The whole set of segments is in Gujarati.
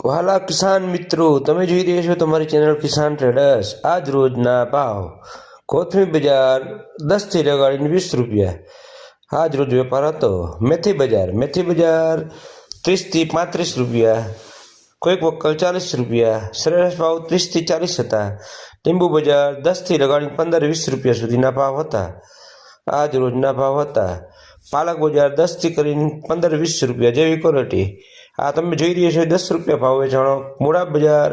વાલા કિસાન મિત્રો, તમે જોઈ રહ્યા છો તમારી ચેનલ કિસાન ટ્રેડર્સ। આજ રોજના ભાવ કોથમીર બજાર 10 થી લગાડીને 20 રૂપિયા આજ રોજ વેપાર હતો। મેથી બજાર 30 થી 35 રૂપિયા, કોઈક વક્કલ 40 રૂપિયા, સરેરાશ ભાવ 30 થી 40 હતા। લીંબુ બજાર 10 થી લગાડીને 15-20 રૂપિયા સુધીના ભાવ હતા। આજ રોજના ભાવ હતા। પાલક બજાર 10 થી કરીને 15-20 રૂપિયા જેવી ક્વોલિટી। આ તમે જોઈ રહ્યા છો 10 રૂપિયા ભાવ વેચાણો। મૂળા બજાર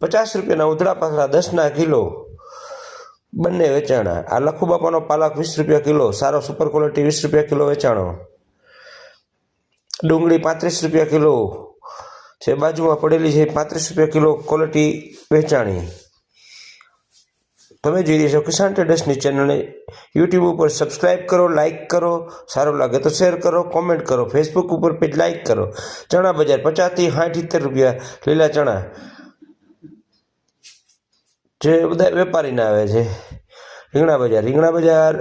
50 રૂપિયાના ઉધડા પાથરા 10ના કિલો બંને વેચાણા। આ લખુ બાપાનો પાલક 20 રૂપિયા કિલો, સારો સુપર ક્વોલિટી 20 રૂપિયા કિલો વેચાણો। ડુંગળી 35 રૂપિયા કિલો છે, બાજુમાં પડેલી છે 35 રૂપિયા કિલો ક્વોલિટી વેચાણી। તમે જોઈ રહ્યા છો કિસાન ટ્રેડર્સની ચેનલને યુટ્યુબ ઉપર સબસ્ક્રાઇબ કરો, લાઇક કરો, સારું લાગે તો શેર કરો, કોમેન્ટ કરો, ફેસબુક ઉપર પેજ લાઇક કરો। ચણા બજાર 50 થી 60-70 રૂપિયા લીલા ચણા જે બધા વેપારીના આવે છે। રીંગણા બજાર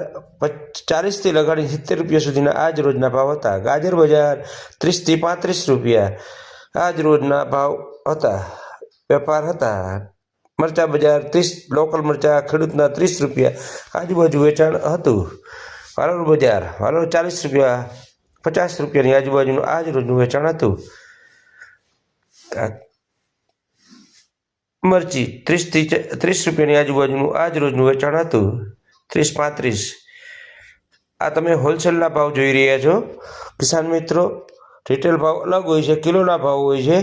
40 થી લગાડીને 70 રૂપિયા સુધીના આજ રોજના ભાવ હતા। ગાજર બજાર 30 થી 35 રૂપિયા આજ રોજના ભાવ હતા, વેપાર હતા। મરચા બજાર 30, લોકલ મરચા ખેડૂતના 30 રૂપિયા આજુબાજુ વેચાણ હતું। વાલોર બજાર 40 રૂપિયા 50 રૂપિયાની આજુબાજુનું આજ રોજનું વેચાણ હતું। મરચી 30 થી 30 રૂપિયાની આજુબાજુનું આજ રોજનું વેચાણ હતું। 30-35 આ તમે હોલસેલના ભાવ જોઈ રહ્યા છો કિસાન મિત્રો। રિટેલ ભાવ અલગ હોય છે, કિલોના ભાવ હોય છે,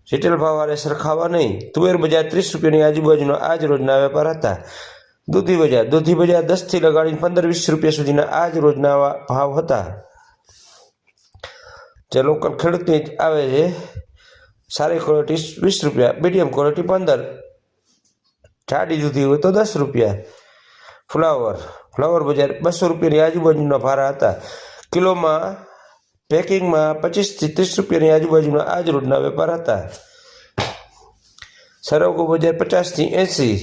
રિટેલ ભાવ વાળે સરખાવા નહીં। તુવેર બજાર 30 રૂપિયાની આજુબાજુનો આજ રોજના વેપાર હતા। દૂધી બજાર 10 થી લગાડીને 15-20 રૂપિયા સુધીના આજ રોજના ભાવ હતા। જે લોકલ ખેડૂતની આવે છે, સારી ક્વોલિટી 20 રૂપિયા, મીડિયમ ક્વોલિટી 15, જાડી દૂધી હોય તો 10 રૂપિયા। ફ્લાવર બજાર 200 રૂપિયાની આજુબાજુના ભારા હતા। કિલોમાં પેકિંગમાં 25 થી 30 રૂપિયાની આજુબાજુના આજ રોજના વેપાર હતા। સરવગો બજાર 50 થી 80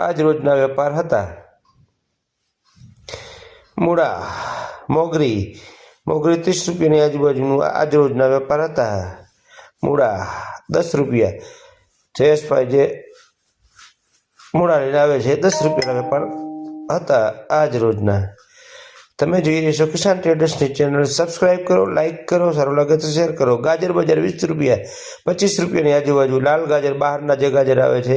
આજ રોજના વેપાર હતા। મૂળા મોગરી 30 રૂપિયાની આજુબાજુનું આજ રોજના વેપાર હતા। મૂળા 10 રૂપિયા, જયેશભાઈ જે મૂળા લઈને આવે છે 10 રૂપિયાના વેપાર હતા આજ રોજના। તમે જોઈ રહ્યા છો કિસાન ટ્રેડર્સની ચેનલ, સબસ્ક્રાઇબ કરો, લાઇક કરો, સારું લાગે તો શેર કરો। ગાજર બજાર 20 રૂપિયા 25 રૂપિયાની આજુબાજુ, લાલ ગાજર બહારના જે ગાજર આવે છે।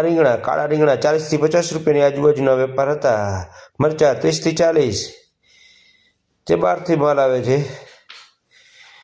રીંગણા કાળા રીંગણા 40 થી 50 રૂપિયાની આજુબાજુના વેપાર હતા। મરચા 30 થી 40 જે બહારથી માલ આવે છે।